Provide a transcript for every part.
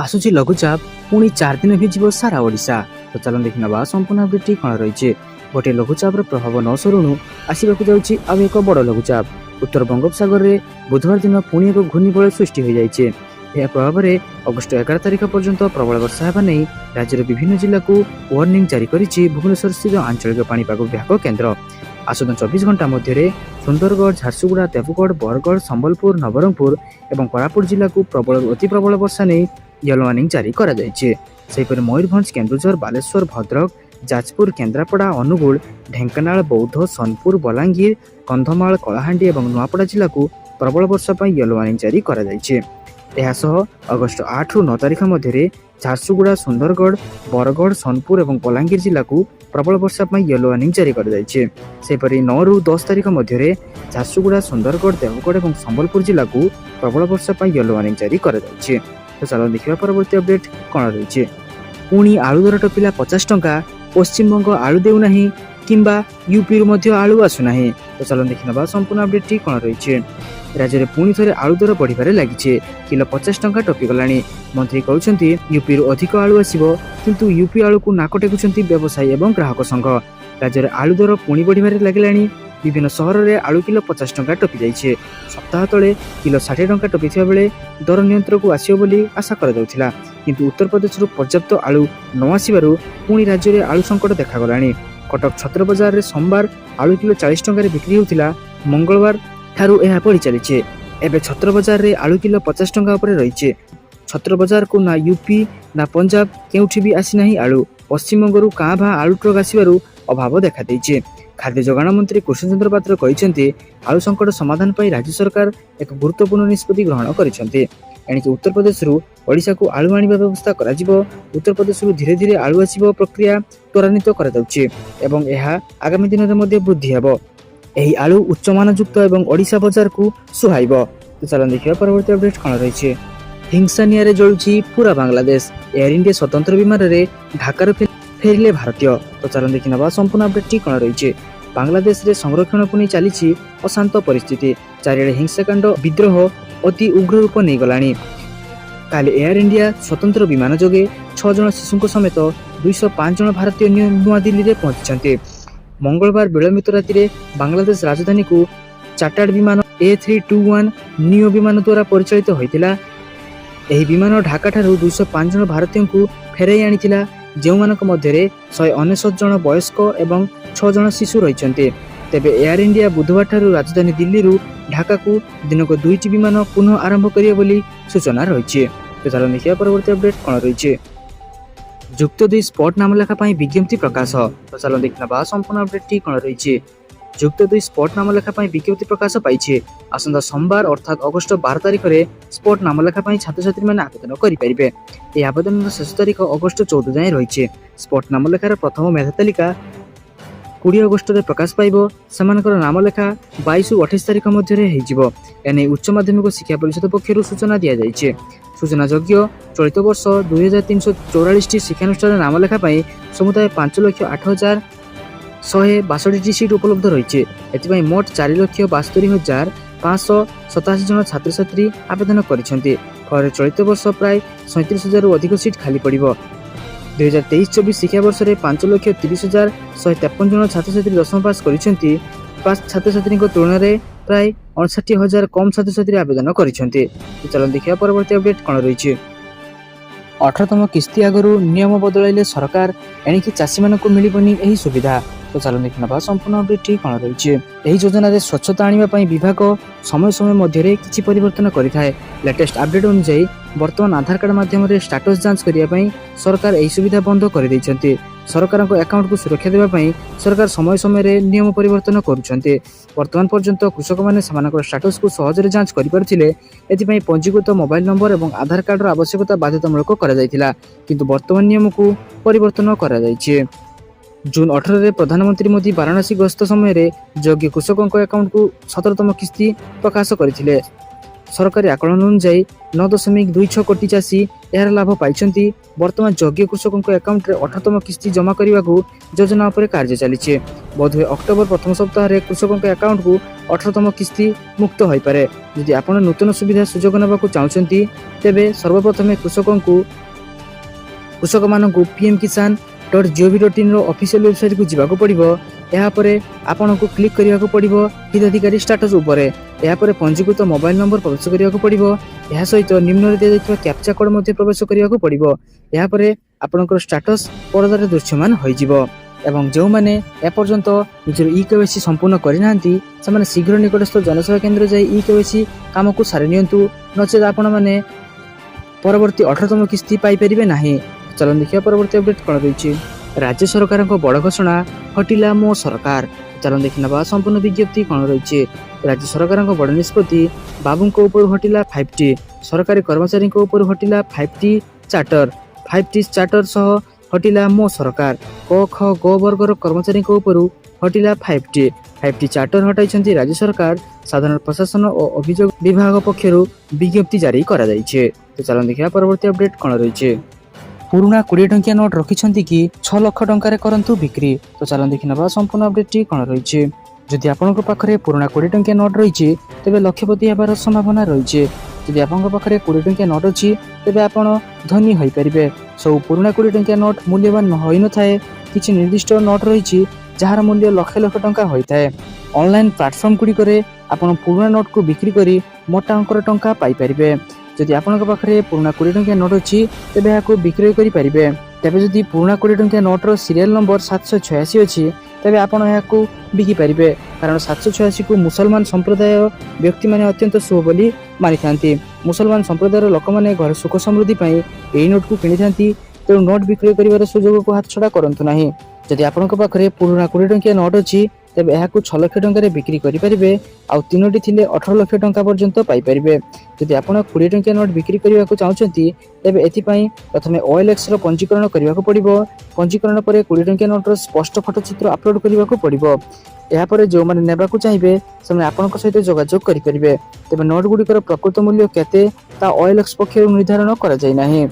आसुची लघुचाप पुणी 4 दिन भिजिब सारा ओडिशा। तो चलन देखि नबा संपूर्ण अपडेट कण रहिছে। गोटे लघुचापर प्रभाव न सरुणु आसिबाकु जाउछि अब एक बड़ लघुचाप। उत्तर बंगोपसागर रे बुधवार दिन पुणी एक घूर्णिबलय सृष्टि हो जाइछे। यह प्रभाव में अगस्ट 11 तारिख पर्यंत प्रबल वर्षा हेबा नै राज्यर विभिन्न जिला को वार्निंग जारी करिछि भुवनेश्वर स्थित आंचलिक पाणीपाग विभाग केन्द्र। आसन्ता 24 घंटा मध्य सुंदरगढ़, झारसुगुड़ा, देवगढ़, बरगढ़, संबलपुर, नवरंगपुर और कोरापुट जिला को प्रबल अति प्रबल वर्षा नहीं येलो वार्निंग जारी करा जायछि। सेहिपरि मयूरभंज, केन्दुझर, बालेश्वर, भद्रक, जाजपुर, केन्द्रापड़ा, अनुगुल, ढेंकानाल, बौद्ध, सोनपुर, बलांगीर, कंधमाल, कलाहांडी और नुआपड़ा जिला को प्रबल वर्षा येलो वार्निंग जारी करा जायछि। अगस्ट 8 रु 9 तारिख मध्य झारसुगुड़ा, सुंदरगढ़, बरगढ़, सोनपुर और बलांगीर जिला को प्रबल वर्षा येलो वार्निंग जारी कर 9 रु 10 तारिख मध्य झारसुगुड़ा, सुंदरगढ़, देवगढ़ और संबलपुर जिला को प्रबल वर्षा येलो वार्निंग जारी कर। तो चलो देखा परवर्ती अपडेट कौन रही। पुणी आलू दर टपिला 50 टंका। पश्चिमबंग आलू देउना किंबा यूपी रु आलू आसुना। तो चलो देखा संपूर्ण अपडेट कौन रही। राज्य में पुणी थे आलू दर बढ़िबार लगी। किलो 50 टंका टपिगला। मंत्री कहते यूपी रु अधिक आलू आसो किंतु यूपी आलू को नाक टेकुंट व्यवसायी और ग्राहक संघ। राज्य में आलू दर पुणी बढ़िबार लगिला। विभिन्न सहर में आलू किलो 50 टंका टपी जाइए। सप्ताह तले किलो 60 टंका टपी बेले दर नियंत्रण को आसो बोली आशा करा किंतु उत्तर प्रदेश पर्याप्त आलू न आसबार पुणी राज्य में आलू संकट देखागला। कटक छत्र बजार में सोमवार आलू किलो 40 टंका बिक्री होता। मंगलवार ठारू यह पड़ी चली। एवं छत्र बजार में आलू किलो 50 टंका रही। छत्र बजार को ना यूपी ना पंजाब केउठी भी आसी नहीं आलू। पश्चिमबंग काँ भा आलू ट्रक आसबार अभाव देखा देइछे। खाद्य जोगाण मंत्री कृष्णचंद्र पात्र कहते आलू संकट समाधान पर राज्य सरकार एक गुरुत्वपूर्ण निष्पत्ति ग्रहण करिसेंते। एणिकि उत्तर प्रदेश ओडिशा को आलू आनिबा व्यवस्था करा जिवो। उत्तर प्रदेश धीरे धीरे आलू आसिबो प्रक्रिया त्वरान्वित करा जाउछि एवं यह आगामी दिन में वृद्धि हेबो। एही आलू उच्च मानयुक्त एवं ओडिशा बाजार को सुहाइबो। तो चलन देखिबा परवर्ती अपडेट कौन रही। हिंसा निआरे जळुछि पूरा बांग्लादेश। एयर इंडिया स्वतंत्र विमान रे ढाका फेरिले भारतीय। तो चलन देखि नबा संपूर्ण अपडेट कौन रही। बांग्लादेश रे संरक्षण को नहीं चली अशांत परिस्थिति। चारिड़े हिंसाकांड विद्रोह अति उग्र रूप नहीं गलानी। काली एयर इंडिया स्वतंत्र विमान जोगे 6 जन शिशु समेत 205 जन भारतीय नुआ दिल्ली में पहुंची। मंगलवार विलंबित राति बांग्लादेश राजधानी को चार्टर्ड विमान A321 नियो विमान द्वारा परिचालित होता। यह विमान ढाका ठारू 205 जन भारतीय को फेराई आनी जो मध्य 199 जन वयस्क और 6 जन शिशु रही। तेबे एयर इंडिया बुधवार ठारू राजधानी दिल्ली रु ढाका को दिन को 2टी विमान पुनः आरंभ करिए बोली सूचना रही। तो चलो देखिए परवर्ती अपडेट कौन रही। जुक्त 2 स्पॉट नामलेखा विज्ञप्ति प्रकाश। तो चलो देखना संपूर्ण अपडेट कौन रही। जुक्त 2 स्पॉट नामलेखा विज्ञप्ति प्रकाश पाई। आसंता सोमवार अर्थात अगस्ट 12 तारिख में स्पॉट नामलेखा छात्र छात्री मैंने आवेदन करेंगे। यह आवेदन शेष तारीख अगस्ट 14 जाए रही। स्पॉट नामलेखार प्रथम मेधा तालिका 20 अगस्ट में प्रकाश पाइब। सेमानकर नामलेखा 22 रु 28 तारिख मध्य एने उच्च माध्यमिक शिक्षा परिषद पक्षर सूचना दि जाइए। सूचनायोग्य चलित वर्ष 2344 शिक्षानुष्ठान नामलेखा समुदाय 5,08,162 सीट उपलब्ध रही। एथि मोट 4,72,587 जन छात्र छात्री आवेदन करिसेंते। फल चलित वर्ष प्राय 37,000 रु अधिक सीट खाली पड़िबो। 2023-24 शिक्षा वर्ष में 5,30,153 जन छात्र छात्री 10th पास करिसेंते। पास छात्र छात्री तुलन में प्राय 59,000 कम छात्र छात्री आवेदन करिसेंते। तो चलो देखिए परवर्ती अपडेट कौन रही। 18तम किस्ती आगु नियम बदलाइले सरकार एणिकी चाषी मानक मिलबनी एही सुविधा। तो चलो देखना संपूर्ण अपडेट कौन रही। यही योजना रे स्वच्छता आने विभाग समय समय मध्य किसी परिवर्तन करें। लेटेस्ट अपडेट अनुसार वर्तमान आधार कार्ड माध्यम स्टेटस जांच करने सरकार यही सुविधा बंद कर देइछन्ते। सरकार अकाउंट को सुरक्षा देवाई सरकार समय समय नियम परिवर्तन करुछन्ते। वर्तमान पर्यंत कृषक मैंने स्टेटस को सहजरे जांच करें। एथिपाई पंजीकृत मोबाइल नंबर और आधार कार्डर आवश्यकता बाध्यतामूलक करा किंतु वर्तमान नियम को परिवर्तन करा जाइछे। जून 18 में प्रधानमंत्री मोदी वाराणसी गस्त समय योग्य कृषकों अकाउंट को 17तम किस्ती प्रकाश करथिले। सरकारी आकलन अनुसार 9.26 कोटी चाषी यार लाभ पाई। वर्तमान योग्य कृषकों अकाउंट 18तम किस्ती जमा करने को योजना पर कार्य चली। बोधवे अक्टोबर प्रथम सप्ताह कृषकों अकाउंट को 18তମ କିସ୍ତି ମୁକ୍ତ ହୋଇପାରେ। ଯଦି ଆପଣ ନୂତନ ସୁବିଧା ସୁଯୋଗ ନେବାକୁ ଚାହୁଁଛନ୍ତି ତେବେ ସର୍ବପ୍ରଥମେ କୃଷକମାନଙ୍କୁ pmkisan.gov.in ର ଅଫିସିଆଲ ୱେବସାଇଟକୁ ଯିବାକୁ ପଡ଼ିବ। ଏହାପରେ ଆପଣଙ୍କୁ କ୍ଲିକ୍ କରିବାକୁ ପଡ଼ିବ ହିତାଧିକାରୀ ଷ୍ଟାଟସ୍ ଉପରେ। ଏହାପରେ ପଞ୍ଜୀକୃତ ମୋବାଇଲ ନମ୍ବର ପ୍ରବେଶ କରିବାକୁ ପଡ଼ିବ। ଏହା ସହିତ ନିମ୍ନରେ ଦିଆଯାଇଥିବା କ୍ୟାପ୍ଚା କୋଡ୍ ମଧ୍ୟ ପ୍ରବେଶ କରିବାକୁ ପଡ଼ିବ। ଏହାପରେ ଆପଣଙ୍କର ଷ୍ଟାଟସ୍ ପରଦାରେ ଦୃଶ୍ୟମାନ ହୋଇଯିବ। ଏବଂ ଯେଉଁମାନେ ଏପର୍ଯ୍ୟନ୍ତ ନିଜର EKYC ସମ୍ପୂର୍ଣ୍ଣ କରିନାହାନ୍ତି ସେମାନେ ଶୀଘ୍ର ନିକଟସ୍ଥ ଜନସେବା କେନ୍ଦ୍ର ଯାଇ EKYC କାମକୁ ସାରି ନିଅନ୍ତୁ, ନଚେତ ଆପଣମାନେ ପରବର୍ତ୍ତୀ 18ତମ କିସ୍ତି ପାଇପାରିବେ ନାହିଁ। ଚାଲନ୍ତୁ ଦେଖିବା ପରବର୍ତ୍ତୀ ଅପଡେଟ୍ କ'ଣ ରହିଛି। ରାଜ୍ୟ ସରକାରଙ୍କ ବଡ଼ ଘୋଷଣା, ହଟିଲା ମୋ ସରକାର। ଚାଲନ୍ତୁ ଦେଖିନେବା ସମ୍ପୂର୍ଣ୍ଣ ବିଜ୍ଞପ୍ତି କ'ଣ ରହିଛି। ରାଜ୍ୟ ସରକାରଙ୍କ ବଡ଼ ନିଷ୍ପତ୍ତି, ବାବୁଙ୍କ ଉପରୁ ହଟିଲା 5T। ସରକାରୀ କର୍ମଚାରୀଙ୍କ ଉପରୁ ହଟିଲା 5T ଚାର୍ଟର। 5T ଚାର୍ଟର ସହ ହଟିଲା ମୋ ସରକାର। କ ଖ ଗ ବର୍ଗର କର୍ମଚାରୀଙ୍କ ଉପରୁ ହଟିଲା 5T। 5T ଚାର୍ଟର ହଟାଇଛନ୍ତି ରାଜ୍ୟ ସରକାର। ସାଧାରଣ ପ୍ରଶାସନ ଓ ଅଭିଯୋଗ ବିଭାଗ ପକ୍ଷରୁ ବିଜ୍ଞପ୍ତି ଜାରି କରାଯାଇଛି। ତ ଚାଲନ୍ତୁ ଦେଖିବା ପରବର୍ତ୍ତୀ ଅପଡେଟ୍ କ'ଣ ରହିଛି। ପୁରୁଣା 20 ଟଙ୍କିଆ ନୋଟ୍ ରଖିଛନ୍ତି କି 6 ଲକ୍ଷ ଟଙ୍କାରେ କରନ୍ତୁ ବିକ୍ରି। ତ ଚାଲନ୍ତୁ ଦେଖିନେବା ସମ୍ପୂର୍ଣ୍ଣ ଅପଡେଟ୍ଟି କ'ଣ ରହିଛି। ଯଦି ଆପଣଙ୍କ ପାଖରେ ପୁରୁଣା 20 ଟଙ୍କିଆ ନୋଟ୍ ରହିଛି ତେବେ ଲକ୍ଷପତି ହେବାର ସମ୍ଭାବନା ରହିଛି। ଯଦି ଆପଣଙ୍କ ପାଖରେ 20 ଟଙ୍କିଆ ନୋଟ୍ ଅଛି ତେବେ ଆପଣ ଧନୀ ହୋଇପାରିବେ। ସବୁ ପୁରୁଣା 20 ଟଙ୍କିଆ ନୋଟ୍ ମୂଲ୍ୟବାନ ହୋଇନଥାଏ। କିଛି ନିର୍ଦ୍ଦିଷ୍ଟ ନୋଟ୍ ରହିଛି ଯାହାର ମୂଲ୍ୟ ଲକ୍ଷ ଲକ୍ଷ ଟଙ୍କା ହୋଇଥାଏ। ଅନଲାଇନ୍ ପ୍ଲାଟଫର୍ମ ଗୁଡ଼ିକରେ ଆପଣ ପୁରୁଣା ନୋଟ୍କୁ ବିକ୍ରି କରି ମୋଟା ଅଙ୍କର ଟଙ୍କା ପାଇପାରିବେ। ଯଦି ଆପଣଙ୍କ ପାଖରେ ପୁରୁଣା 20 ଟଙ୍କିଆ ନୋଟ୍ ଅଛି ତେବେ ଏହାକୁ ବିକ୍ରୟ କରିପାରିବେ। ତେବେ ଯଦି ପୁରୁଣା 20 ଟଙ୍କିଆ ନୋଟ୍ର ସିରିଆଲ ନମ୍ବର 786 ଅଛି ତେବେ ଆପଣ ଏହାକୁ ବିକିପାରିବେ, କାରଣ 786କୁ ମୁସଲମାନ ସମ୍ପ୍ରଦାୟ ବ୍ୟକ୍ତିମାନେ ଅତ୍ୟନ୍ତ ଶୁଭ ବୋଲି ମାନିଥାନ୍ତି। ମୁସଲମାନ ସମ୍ପ୍ରଦାୟର ଲୋକମାନେ ଘରେ ସୁଖ ସମୃଦ୍ଧି ପାଇଁ ଏହି ନୋଟ୍କୁ କିଣିଥାନ୍ତି। ତେଣୁ ନୋଟ୍ ବିକ୍ରୟ କରିବାର ସୁଯୋଗକୁ ହାତଛଡ଼ା କରନ୍ତୁ ନାହିଁ। ଯଦି ଆପଣଙ୍କ ପାଖରେ ପୁରୁଣା 20 ଟଙ୍କିଆ ନୋଟ୍ ଅଛି ତେବେ ଏହାକୁ 6 ଲକ୍ଷ ଟଙ୍କାରେ ବିକ୍ରି କରିପାରିବେ, ଆଉ 3ଟି ଥିଲେ 18 ଲକ୍ଷ ଟଙ୍କା ପର୍ଯ୍ୟନ୍ତ ପାଇପାରିବେ। ଯଦି ଆପଣ 20 ଟଙ୍କିଆ ନୋଟ୍ ବିକ୍ରି କରିବାକୁ ଚାହୁଁଛନ୍ତି ତେବେ ଏଥିପାଇଁ ପ୍ରଥମେ OLXର ପଞ୍ଜୀକରଣ କରିବାକୁ ପଡ଼ିବ। ପଞ୍ଜୀକରଣ ପରେ 20 ଟଙ୍କିଆ ନୋଟ୍ର ସ୍ପଷ୍ଟ ଫଟୋ ଚିତ୍ର ଅପଲୋଡ୍ କରିବାକୁ ପଡ଼ିବ। ଏହାପରେ ଯେଉଁମାନେ ନେବାକୁ ଚାହିଁବେ ସେମାନେ ଆପଣଙ୍କ ସହିତ ଯୋଗାଯୋଗ କରିପାରିବେ। ତେବେ ନୋଟ୍ ଗୁଡ଼ିକର ପ୍ରକୃତ ମୂଲ୍ୟ କେତେ ତା OLX ପକ୍ଷରୁ ନିର୍ଦ୍ଧାରଣ କରାଯାଇ ନାହିଁ।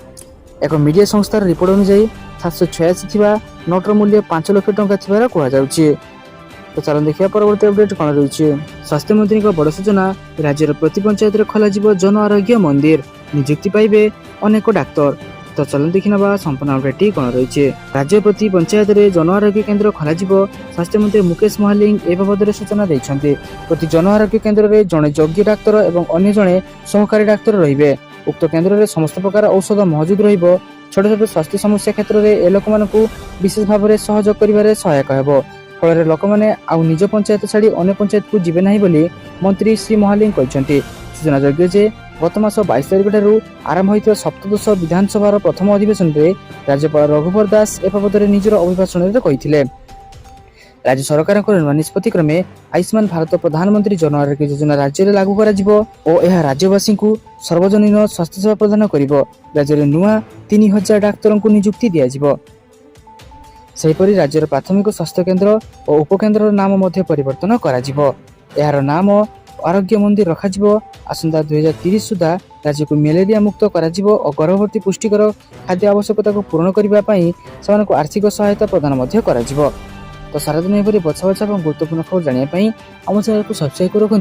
ଏକ ମିଡିଆ ସଂସ୍ଥାର ରିପୋର୍ଟ ଅନୁଯାୟୀ 786 ଥିବା ନୋଟ୍ର ମୂଲ୍ୟ 5 ଲକ୍ଷ ଟଙ୍କା ଥିବାର କୁହାଯାଉଛି। ତ ଚାଲନ୍ତୁ ଦେଖିବା ପରବର୍ତ୍ତୀ ଅପଡେଟ୍ କ'ଣ ରହିଛି। ସ୍ୱାସ୍ଥ୍ୟମନ୍ତ୍ରୀଙ୍କ ବଡ଼ ସୂଚନା, ରାଜ୍ୟର ପ୍ରତି ପଞ୍ଚାୟତରେ ଖୋଲାଯିବ ଜନ ଆରୋଗ୍ୟ ମନ୍ଦିର, ନିଯୁକ୍ତି ପାଇବେ ଅନେକ ଡାକ୍ତର। ତ ଚାଲନ୍ତୁ ଦେଖିନେବା ସମ୍ପୂର୍ଣ୍ଣ ଅପଡେଟ୍ଟି କ'ଣ ରହିଛି। ରାଜ୍ୟ ପ୍ରତି ପଞ୍ଚାୟତରେ ଜନ ଆରୋଗ୍ୟ କେନ୍ଦ୍ର ଖୋଲାଯିବ। ସ୍ୱାସ୍ଥ୍ୟମନ୍ତ୍ରୀ ମୁକେଶ ମହାଲିକ ଏ ବାବଦରେ ସୂଚନା ଦେଇଛନ୍ତି। ପ୍ରତି ଜନ ଆରୋଗ୍ୟ କେନ୍ଦ୍ରରେ ଜଣେ ଯୋଗ୍ୟ ଡାକ୍ତର ଏବଂ ଅନ୍ୟ ଜଣେ ସହକାରୀ ଡାକ୍ତର ରହିବେ। ଉକ୍ତ କେନ୍ଦ୍ରରେ ସମସ୍ତ ପ୍ରକାର ଔଷଧ ମହଜୁଦ ରହିବ। ଛୋଟ ଛୋଟ ସ୍ୱାସ୍ଥ୍ୟ ସମସ୍ୟା କ୍ଷେତ୍ରରେ ଏ ଲୋକମାନଙ୍କୁ ବିଶେଷ ଭାବରେ ସହଯୋଗ କରିବାରେ ସହାୟକ ହେବ। ଫଳରେ ଲୋକମାନେ ଆଉ ନିଜ ପଞ୍ଚାୟତ ଛାଡ଼ି ଅନ୍ୟ ପଞ୍ଚାୟତକୁ ଯିବେ ନାହିଁ ବୋଲି ମନ୍ତ୍ରୀ ଶ୍ରୀ ମହାଲିକ କହିଛନ୍ତି। ସୂଚନାଯୋଗ୍ୟ ଯେ ଗତ ମାସ 22 ତାରିଖ ଠାରୁ ଆରମ୍ଭ ହୋଇଥିବା ସପ୍ତଦଶ ବିଧାନସଭାର ପ୍ରଥମ ଅଧିବେଶନରେ ରାଜ୍ୟପାଳ ରଘୁବର ଦାସ ଏ ବାବଦରେ ନିଜର ଅଭିଭାଷଣରେ କହିଥିଲେ। ରାଜ୍ୟ ସରକାରଙ୍କ ନୂଆ ନିଷ୍ପତ୍ତି କ୍ରମେ ଆୟୁଷ୍ମାନ ଭାରତ ପ୍ରଧାନମନ୍ତ୍ରୀ ଜନ ଆରୋଗ୍ୟ ଯୋଜନା ରାଜ୍ୟରେ ଲାଗୁ କରାଯିବ ଓ ଏହା ରାଜ୍ୟବାସୀଙ୍କୁ ସର୍ବଜନୀନ ସ୍ୱାସ୍ଥ୍ୟସେବା ପ୍ରଦାନ କରିବ। ରାଜ୍ୟରେ ନୂଆ 3000 ଡାକ୍ତରଙ୍କୁ ନିଯୁକ୍ତି ଦିଆଯିବ। ସେହିପରି ରାଜ୍ୟର ପ୍ରାଥମିକ ସ୍ୱାସ୍ଥ୍ୟକେନ୍ଦ୍ର ଓ ଉପକେନ୍ଦ୍ରର ନାମ ମଧ୍ୟ ପରିବର୍ତ୍ତନ କରାଯିବ। ଏହାର ନାମ ଆରୋଗ୍ୟ ମନ୍ଦିର ରଖାଯିବ। ଆସନ୍ତା 2030 ସୁଦ୍ଧା ରାଜ୍ୟକୁ ମ୍ୟାଲେରିଆ ମୁକ୍ତ କରାଯିବ ଓ ଗର୍ଭବତୀ ପୁଷ୍ଟିକର ଖାଦ୍ୟ ଆବଶ୍ୟକତାକୁ ପୂରଣ କରିବା ପାଇଁ ସେମାନଙ୍କୁ ଆର୍ଥିକ ସହାୟତା ପ୍ରଦାନ ମଧ୍ୟ କରାଯିବ। ତ ସାରାଦିନ ଏପରି ବଛା ବଛା ଏବଂ ଗୁରୁତ୍ୱପୂର୍ଣ୍ଣ ଖବର ଜାଣିବା ପାଇଁ ଆମ ଚ୍ୟାନେଲକୁ ସବସ୍କ୍ରାଇବ୍ ରଖନ୍ତୁ।